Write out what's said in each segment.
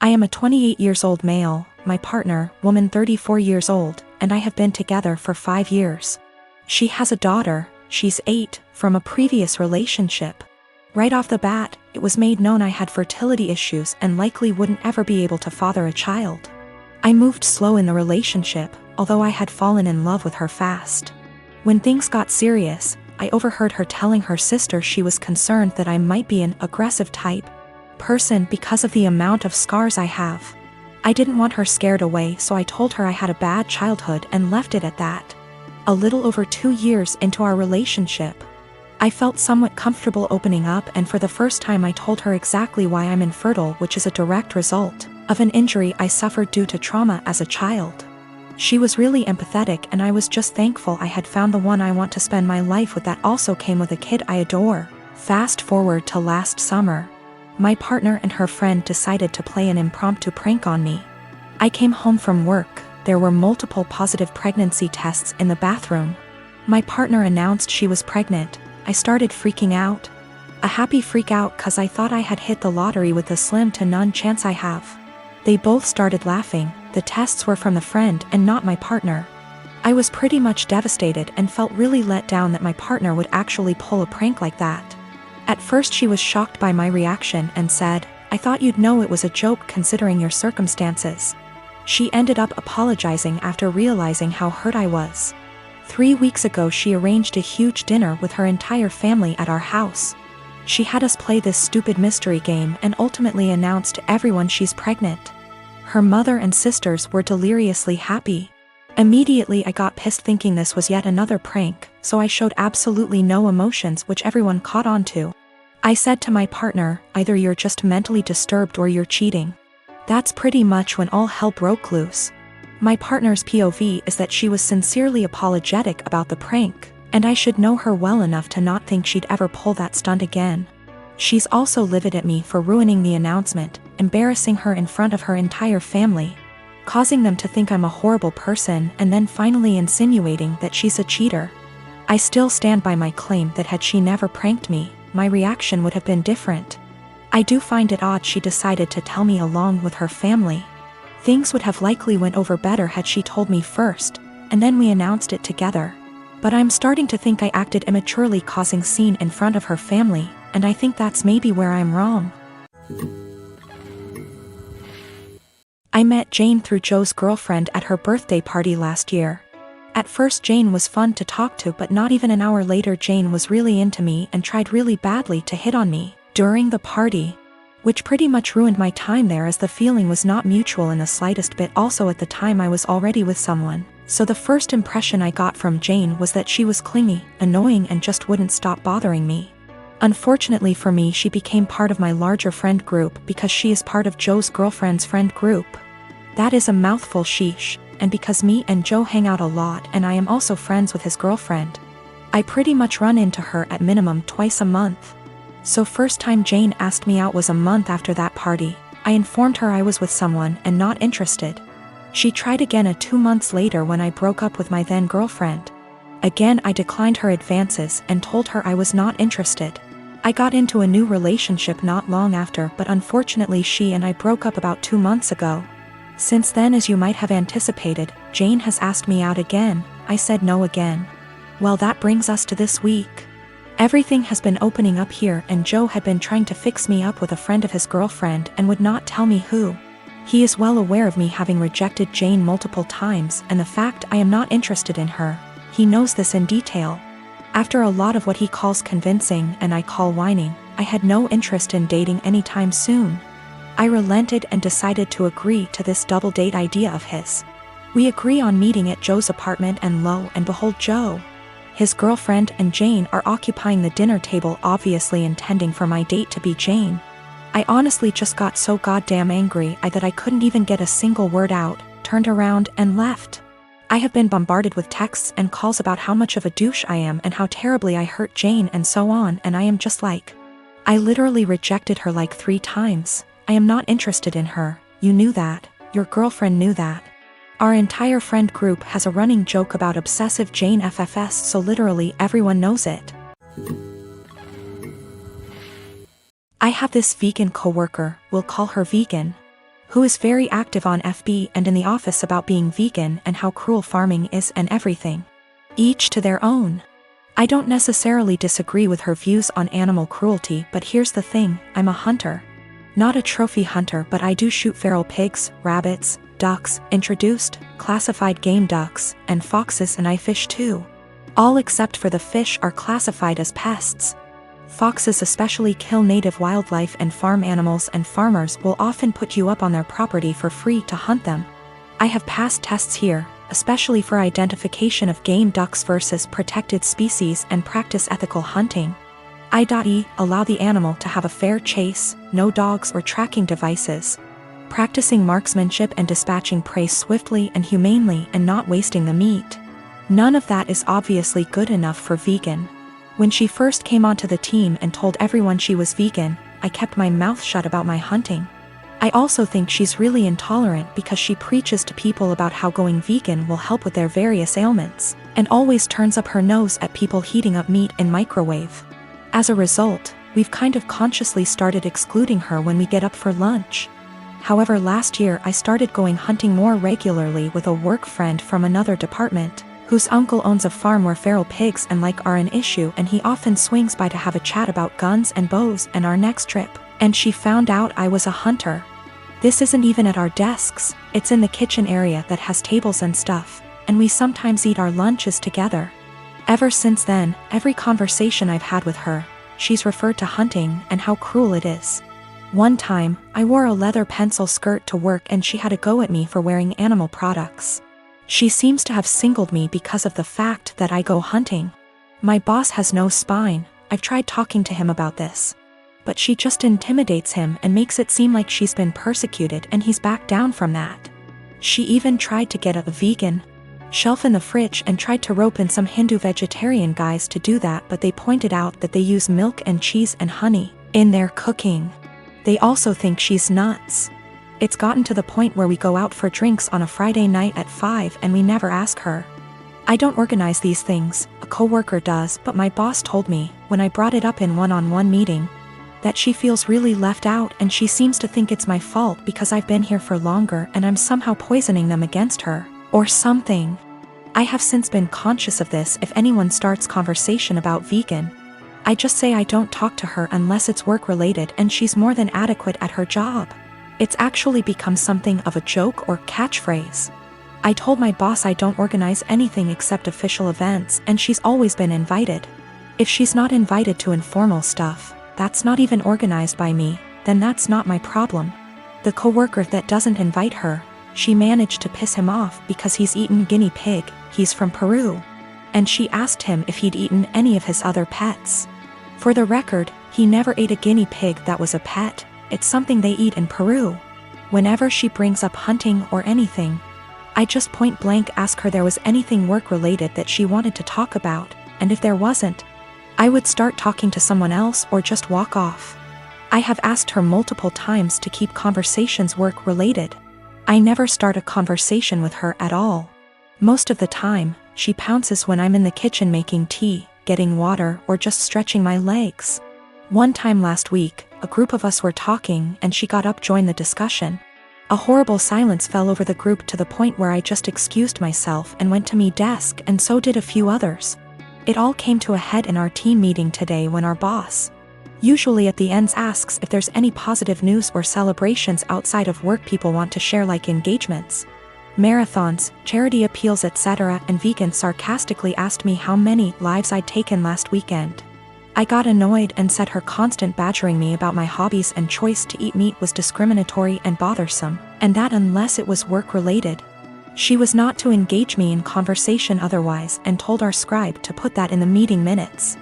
I am a 28 years old male, my partner, woman 34 years old, and I have been together for 5 years. She has a daughter, she's 8, from a previous relationship. Right off the bat, it was made known I had fertility issues and likely wouldn't ever be able to father a child. I moved slow in the relationship, although I had fallen in love with her fast. When things got serious, I overheard her telling her sister she was concerned that I might be an aggressive type person because of the amount of scars I have. I didn't want her scared away, so I told her I had a bad childhood and left it at that. A little over 2 years into our relationship, I felt somewhat comfortable opening up, and for the first time I told her exactly why I'm infertile, which is a direct result of an injury I suffered due to trauma as a child. She was really empathetic, and I was just thankful I had found the one I want to spend my life with that also came with a kid I adore. Fast forward to last summer. My partner and her friend decided to play an impromptu prank on me. I came home from work. There were multiple positive pregnancy tests in the bathroom. My partner announced she was pregnant. I started freaking out. A happy freak out cause I thought I had hit the lottery with the slim to none chance I have. They both started laughing. The tests were from the friend and not my partner. I was pretty much devastated and felt really let down that my partner would actually pull a prank like that. At first she was shocked by my reaction and said, "I thought you'd know it was a joke considering your circumstances." She ended up apologizing after realizing how hurt I was. 3 weeks ago she arranged a huge dinner with her entire family at our house. She had us play this stupid mystery game and ultimately announced to everyone she's pregnant. Her mother and sisters were deliriously happy. Immediately I got pissed thinking this was yet another prank, so I showed absolutely no emotions, which everyone caught on to. I said to my partner, "Either you're just mentally disturbed or you're cheating." That's pretty much when all hell broke loose. My partner's POV is that she was sincerely apologetic about the prank, and I should know her well enough to not think she'd ever pull that stunt again. She's also livid at me for ruining the announcement, embarrassing her in front of her entire family, causing them to think I'm a horrible person, and then finally insinuating that she's a cheater. I still stand by my claim that had she never pranked me, my reaction would have been different. I do find it odd she decided to tell me along with her family. Things would have likely went over better had she told me first, and then we announced it together. But I'm starting to think I acted immaturely causing scene in front of her family, and I think that's maybe where I'm wrong. I met Jane through Joe's girlfriend at her birthday party last year. At first Jane was fun to talk to, but not even an hour later Jane was really into me and tried really badly to hit on me during the party, which pretty much ruined my time there as the feeling was not mutual in the slightest bit. Also at the time I was already with someone, so the first impression I got from Jane was that she was clingy, annoying, and just wouldn't stop bothering me. Unfortunately for me, she became part of my larger friend group because she is part of Joe's girlfriend's friend group. That is a mouthful, sheesh. And because me and Joe hang out a lot and I am also friends with his girlfriend, I pretty much run into her at minimum twice a month. So first time Jane asked me out was a month after that party. I informed her I was with someone and not interested. She tried again 2 months later when I broke up with my then girlfriend. Again I declined her advances and told her I was not interested. I got into a new relationship not long after, but unfortunately she and I broke up about 2 months ago. Since then, as you might have anticipated, Jane has asked me out again. I said no again. Well, that brings us to this week. Everything has been opening up here, and Joe had been trying to fix me up with a friend of his girlfriend and would not tell me who. He is well aware of me having rejected Jane multiple times and the fact I am not interested in her. He knows this in detail. After a lot of what he calls convincing and I call whining, I had no interest in dating anytime soon. I relented and decided to agree to this double date idea of his. We agree on meeting at Joe's apartment, and lo and behold, Joe, his girlfriend, and Jane are occupying the dinner table, obviously intending for my date to be Jane. I honestly just got so goddamn angry that I couldn't even get a single word out, turned around and left. I have been bombarded with texts and calls about how much of a douche I am and how terribly I hurt Jane and so on, and I am just like, I literally rejected her like 3 times. I am not interested in her. You knew that. Your girlfriend knew that. Our entire friend group has a running joke about obsessive Jane FFS, so literally everyone knows it. I have this vegan coworker, we'll call her Vegan, who is very active on FB and in the office about being vegan and how cruel farming is and everything. Each to their own. I don't necessarily disagree with her views on animal cruelty, but here's the thing, I'm a hunter. Not a trophy hunter, but I do shoot feral pigs, rabbits, ducks, introduced, classified game ducks, and foxes, and I fish too. All except for the fish are classified as pests. Foxes especially kill native wildlife and farm animals, and farmers will often put you up on their property for free to hunt them. I have passed tests here, especially for identification of game ducks versus protected species, and practice ethical hunting. I.e. allow the animal to have a fair chase, no dogs or tracking devices. Practicing marksmanship and dispatching prey swiftly and humanely and not wasting the meat. None of that is obviously good enough for vegan. When she first came onto the team and told everyone she was vegan, I kept my mouth shut about my hunting. I also think she's really intolerant because she preaches to people about how going vegan will help with their various ailments, and always turns up her nose at people heating up meat in microwave. As a result, we've kind of consciously started excluding her when we get up for lunch. However, last year I started going hunting more regularly with a work friend from another department, whose uncle owns a farm where feral pigs and like are an issue, and he often swings by to have a chat about guns and bows and our next trip, and she found out I was a hunter. This isn't even at our desks, it's in the kitchen area that has tables and stuff, and we sometimes eat our lunches together. Ever since then, every conversation I've had with her, she's referred to hunting and how cruel it is. One time, I wore a leather pencil skirt to work and she had a go at me for wearing animal products. She seems to have singled me because of the fact that I go hunting. My boss has no spine, I've tried talking to him about this. But she just intimidates him and makes it seem like she's been persecuted, and he's backed down from that. She even tried to get a vegan shelf in the fridge and tried to rope in some Hindu vegetarian guys to do that, but they pointed out that they use milk and cheese and honey in their cooking. They also think she's nuts. It's gotten to the point where we go out for drinks on a Friday night at 5 and we never ask her. I don't organize these things, a coworker does, but my boss told me, when I brought it up in one-on-one meeting, that she feels really left out and she seems to think it's my fault because I've been here for longer and I'm somehow poisoning them against her, or something. I have since been conscious of this. If anyone starts conversation about vegan, I just say I don't talk to her unless it's work-related, and she's more than adequate at her job. It's actually become something of a joke or catchphrase. I told my boss I don't organize anything except official events, and she's always been invited. If she's not invited to informal stuff, that's not even organized by me, then that's not my problem. The coworker that doesn't invite her, she managed to piss him off because he's eaten guinea pig, he's from Peru. And she asked him if he'd eaten any of his other pets. For the record, he never ate a guinea pig that was a pet, it's something they eat in Peru. Whenever she brings up hunting or anything, I just point blank ask her there was anything work-related that she wanted to talk about, and if there wasn't, I would start talking to someone else or just walk off. I have asked her multiple times to keep conversations work-related. I never start a conversation with her at all. Most of the time, she pounces when I'm in the kitchen making tea, getting water, or just stretching my legs. One time last week, a group of us were talking and she got up to join the discussion. A horrible silence fell over the group to the point where I just excused myself and went to my desk, and so did a few others. It all came to a head in our team meeting today when our boss, usually at the ends, asks if there's any positive news or celebrations outside of work people want to share, like engagements, marathons, charity appeals, etc., and vegan sarcastically asked me how many lives I'd taken last weekend. I got annoyed and said her constant badgering me about my hobbies and choice to eat meat was discriminatory and bothersome, and that unless it was work-related, she was not to engage me in conversation otherwise, and told our scribe to put that in the meeting minutes.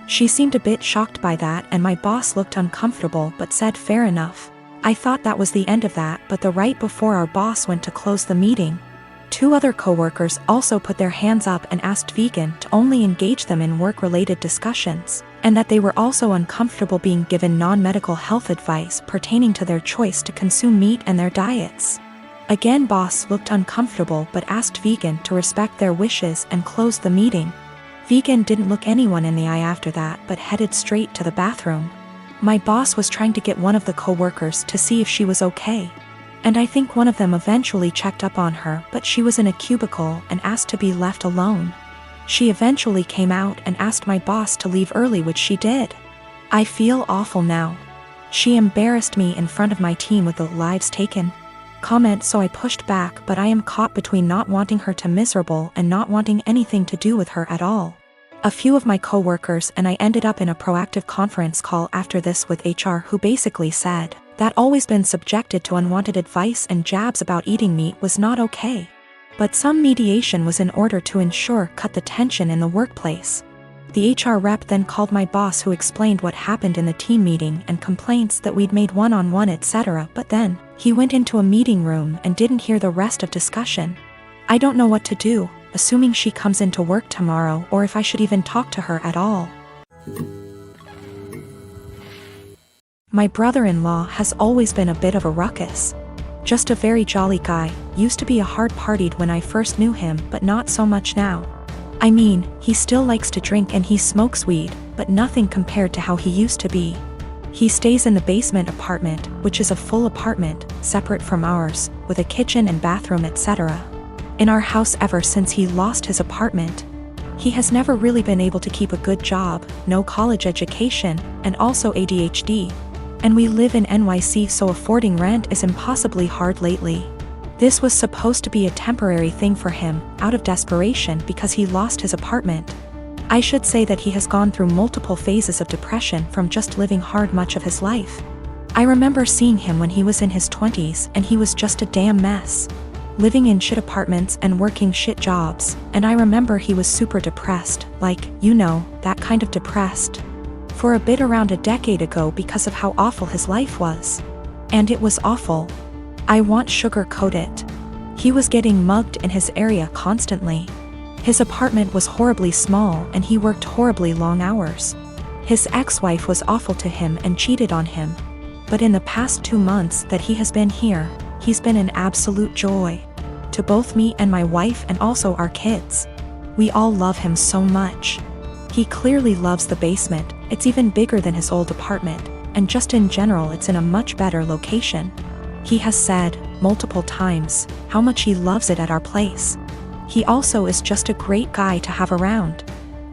She seemed a bit shocked by that, and my boss looked uncomfortable but said fair enough. I thought that was the end of that, but right before our boss went to close the meeting, 2 other coworkers also put their hands up and asked vegan to only engage them in work-related discussions, and that they were also uncomfortable being given non-medical health advice pertaining to their choice to consume meat and their diets. Again, boss looked uncomfortable but asked vegan to respect their wishes and closed the meeting. Vegan didn't look anyone in the eye after that but headed straight to the bathroom. My boss was trying to get one of the coworkers to see if she was okay. And I think one of them eventually checked up on her, but she was in a cubicle and asked to be left alone. She eventually came out and asked my boss to leave early, which she did. I feel awful now. She embarrassed me in front of my team with the lives taken comment, so I pushed back, but I am caught between not wanting her to miserable and not wanting anything to do with her at all. A few of my coworkers and I ended up in a proactive conference call after this with HR, who basically said that always been subjected to unwanted advice and jabs about eating meat was not okay. But some mediation was in order to cut the tension in the workplace. The HR rep then called my boss, who explained what happened in the team meeting and complaints that we'd made one-on-one etc. But then he went into a meeting room and didn't hear the rest of discussion. I don't know what to do, assuming she comes into work tomorrow, or if I should even talk to her at all. My brother-in-law has always been a bit of a ruckus. Just a very jolly guy, used to be a hard-partied when I first knew him, but not so much now. I mean, he still likes to drink and he smokes weed, but nothing compared to how he used to be. He stays in the basement apartment, which is a full apartment, separate from ours, with a kitchen and bathroom etc. In our house ever since he lost his apartment. He has never really been able to keep a good job, no college education, and also ADHD. And we live in NYC, so affording rent is impossibly hard lately. This was supposed to be a temporary thing for him, out of desperation because he lost his apartment. I should say that he has gone through multiple phases of depression from just living hard much of his life. I remember seeing him when he was in his 20s and he was just a damn mess. Living in shit apartments and working shit jobs, and I remember he was super depressed, like, you know, that kind of depressed. For a bit around a decade ago because of how awful his life was. And it was awful. I won't sugarcoat it. He was getting mugged in his area constantly. His apartment was horribly small and he worked horribly long hours. His ex-wife was awful to him and cheated on him. But in the past 2 months that he has been here, he's been an absolute joy. To both me and my wife and also our kids. We all love him so much. He clearly loves the basement, it's even bigger than his old apartment, and just in general it's in a much better location. He has said, multiple times, how much he loves it at our place. He also is just a great guy to have around.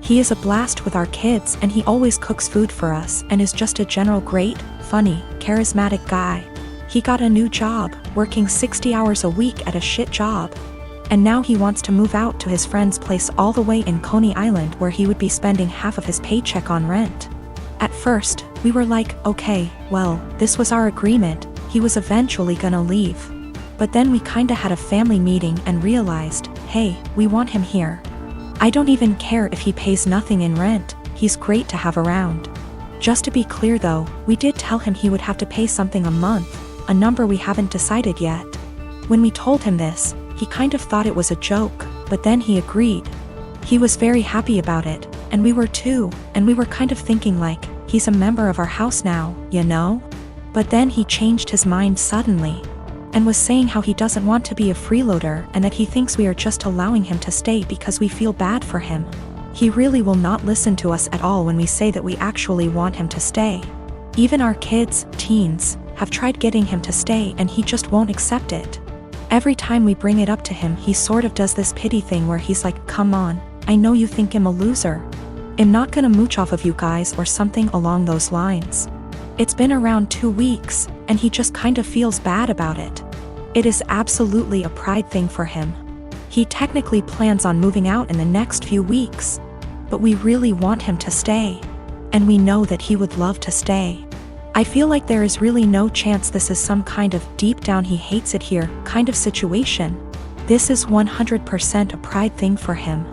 He is a blast with our kids and he always cooks food for us and is just a general great, funny, charismatic guy. He got a new job, working 60 hours a week at a shit job. And now he wants to move out to his friend's place all the way in Coney Island, where he would be spending half of his paycheck on rent. At first, we were like, okay, well, this was our agreement, he was eventually gonna leave. But then we kinda had a family meeting and realized, hey, we want him here. I don't even care if he pays nothing in rent, he's great to have around. Just to be clear though, we did tell him he would have to pay something a month, a number we haven't decided yet. When we told him this, he kind of thought it was a joke, but then he agreed. He was very happy about it, and we were too, and we were kind of thinking like, he's a member of our house now, you know? But then he changed his mind suddenly, and was saying how he doesn't want to be a freeloader and that he thinks we are just allowing him to stay because we feel bad for him. He really will not listen to us at all when we say that we actually want him to stay. Even our kids, teens, have tried getting him to stay and he just won't accept it. Every time we bring it up to him, he sort of does this pity thing where he's like, come on, I know you think I'm a loser. I'm not gonna mooch off of you guys or something along those lines. It's been around 2 weeks, and he just kind of feels bad about it. It is absolutely a pride thing for him. He technically plans on moving out in the next few weeks. But we really want him to stay. And we know that he would love to stay. I feel like there is really no chance this is some kind of deep down he hates it here kind of situation. This is 100% a pride thing for him.